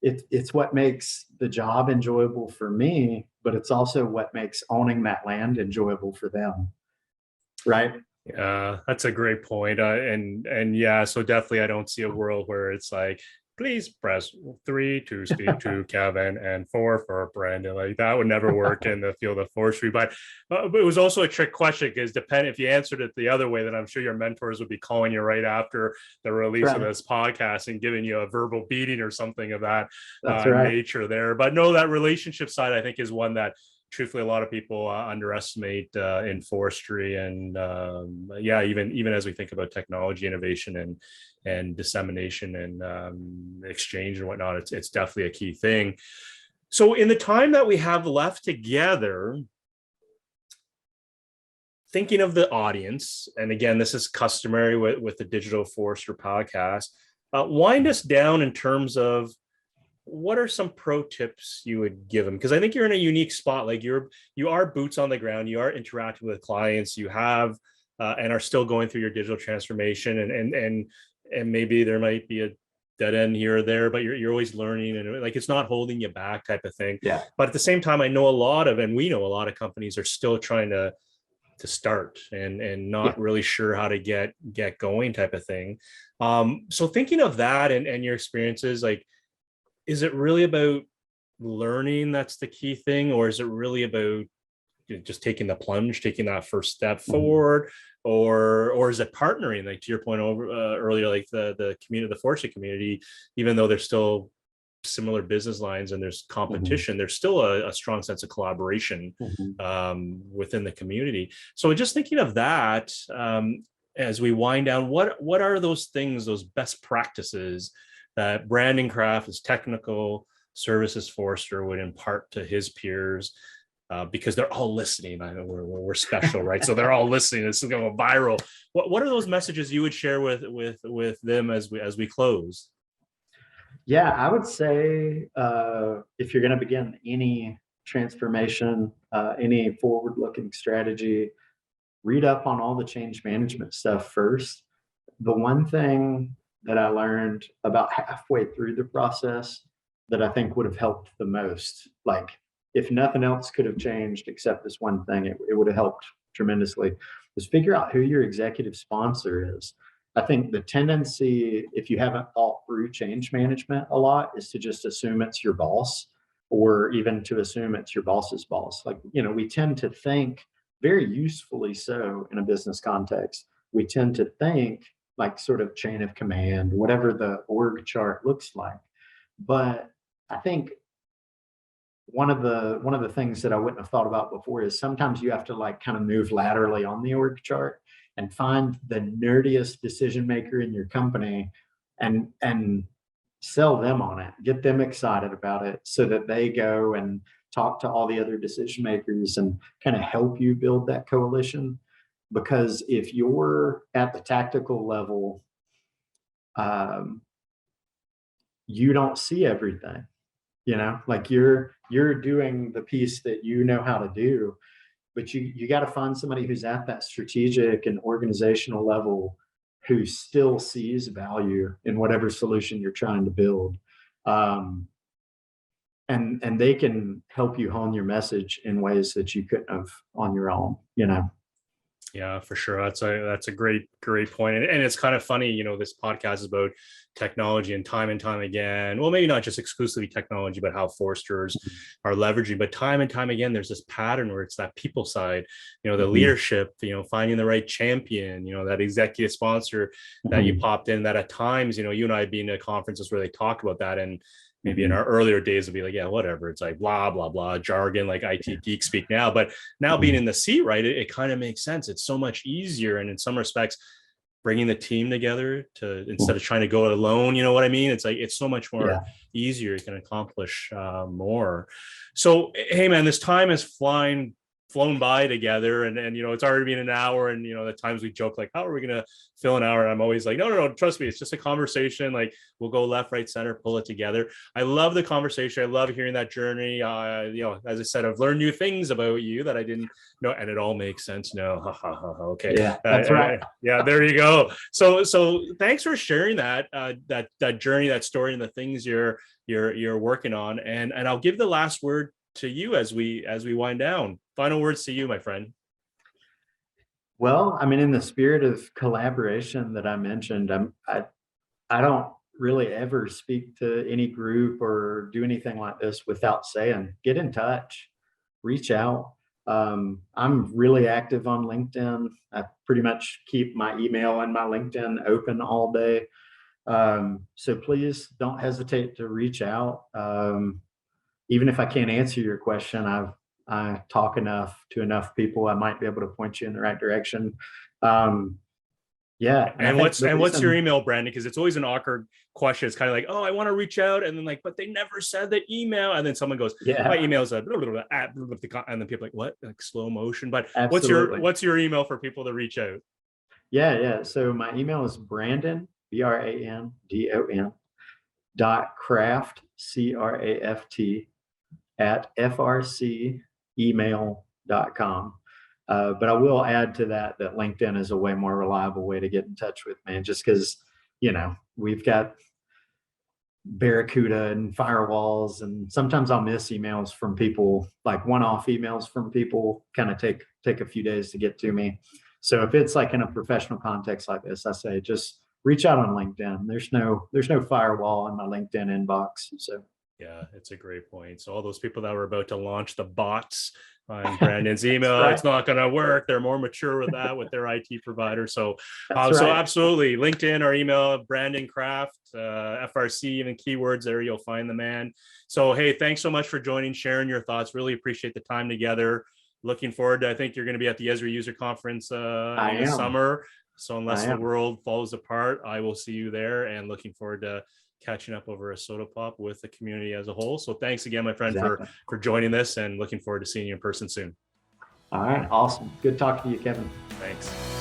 it's what makes the job enjoyable for me, but it's also what makes owning that land enjoyable for them, right? Yeah, that's a great point. And yeah, so definitely I don't see a world where it's like, please press 3 to speak to Kevin and 4 for Brandon. Like that would never work in the field of forestry. But it was also a trick question because depend if you answered it the other way, then I'm sure your mentors would be calling you right after the release of Right. this podcast and giving you a verbal beating or something of that That's right. nature there. But no, that relationship side I think is one that truthfully a lot of people underestimate in forestry, and yeah, even as we think about technology innovation and dissemination and exchange and whatnot, it's definitely a key thing. So in the time that we have left together, thinking of the audience, and again, this is customary with the Digital Forester podcast, wind us down in terms of what are some pro tips you would give them? Because I think you're in a unique spot. Like you are boots on the ground. You are interacting with clients. You have and are still going through your digital transformation, and maybe there might be a dead end here or there, but you're always learning, and like it's not holding you back type of thing. Yeah. But at the same time, I know a lot of, and we know a lot of companies are still trying to start and Yeah. not really sure how to get going type of thing. So thinking of that and your experiences, like is it really about learning that's the key thing, or is it really about just taking the plunge, taking that first step Mhm. forward, or is it partnering, like to your point over earlier, like the community, the forestry community, even though there's still similar business lines and there's Mhm. competition, there's still a strong sense of collaboration Mhm. within the community. So just thinking of that, as we wind down, what are those things, those best practices that Brandon Craft as technical services forester would impart to his peers, because they're all listening. I know we're special, right? So they're all listening. This is going to go viral. What are those messages you would share with them as we close? Yeah, I would say if you're going to begin any transformation, any forward-looking strategy, read up on all the change management stuff first. The one thing that I learned about halfway through the process that I think would have helped the most. Like, if nothing else could have changed except this one thing, it would have helped tremendously. Is figure out who your executive sponsor is. I think the tendency, if you haven't thought through change management a lot, is to just assume it's your boss, or even to assume it's your boss's boss. Like, we tend to think, very usefully so in a business context, we tend to think like sort of chain of command, whatever the org chart looks like. But I think one of the things that I wouldn't have thought about before is sometimes you have to like kind of move laterally on the org chart and find the nerdiest decision maker in your company and sell them on it, get them excited about it so that they go and talk to all the other decision makers and kind of help you build that coalition. Because if you're at the tactical level, um, you don't see everything. Like you're doing the piece that you know how to do, but you got to find somebody who's at that strategic and organizational level who still sees value in whatever solution you're trying to build. And they can help you hone your message in ways that you couldn't have on your own. Yeah, for sure. That's a great point. And it's kind of funny, this podcast is about technology and time again. Well, maybe not just exclusively technology, but how foresters are leveraging. But time and time again, there's this pattern where it's that people side, the leadership, finding the right champion, that executive sponsor that you popped in, that at times, you and I have been to conferences where they talk about that. And maybe in our earlier days, it'd be like, yeah, whatever. It's like blah, blah, blah, jargon, like IT geek speak now. But now being in the seat, right, it kind of makes sense. It's so much easier. And in some respects, bringing the team together to instead of trying to go it alone, you know what I mean? It's like, it's so much more easier. You can accomplish more. So, hey, man, this time is flown by together, and it's already been an hour, and at times we joke like, how are we gonna fill an hour? And I'm always like, no, trust me, it's just a conversation. Like, we'll go left, right, center, pull it together. I love the conversation. I love hearing that journey. As I said, I've learned new things about you that I didn't know, and it all makes sense now. Okay, yeah, that's right. Yeah, there you go. So thanks for sharing that that journey, that story, and the things you're working on. And I'll give the last word to you as we wind down. Final words to you, my friend. Well, I mean, in the spirit of collaboration that I mentioned, I don't really ever speak to any group or do anything like this without saying, get in touch, reach out. I'm really active on LinkedIn. I pretty much keep my email and my LinkedIn open all day. So please don't hesitate to reach out. Even if I can't answer your question, I talk to enough people, I might be able to point you in the right direction. Yeah. And what's your email, Brandon? Because it's always an awkward question. It's kind of like, oh, I want to reach out, and then like, but they never said the email, and then someone goes, my email is and then people are like, what? Like slow motion. But Absolutely. what's your email for people to reach out? Yeah. So my email is Brandon, BRANDON .craft, CRAFT @frcemail.com. But I will add to that LinkedIn is a way more reliable way to get in touch with me, just because, we've got Barracuda and firewalls, and sometimes I'll miss emails from people, like one-off emails from people kind of take a few days to get to me. So if it's like in a professional context like this, I say just reach out on LinkedIn. There's no firewall in my LinkedIn inbox. So yeah, it's a great point. So all those people that were about to launch the bots on Brandon's email, right. It's not going to work. They're more mature with that with their IT provider. So, so absolutely, LinkedIn or email Brandon Craft, FRC, even keywords there, you'll find the man. So hey, thanks so much for joining, sharing your thoughts. Really appreciate the time together. Looking forward to, I think you're going to be at the Esri User Conference in the summer. So unless the world falls apart, I will see you there, and looking forward to catching up over a soda pop with the community as a whole. So thanks again, my friend, for joining this, and looking forward to seeing you in person soon. All right. Awesome. Good talking to you, Kevin. Thanks.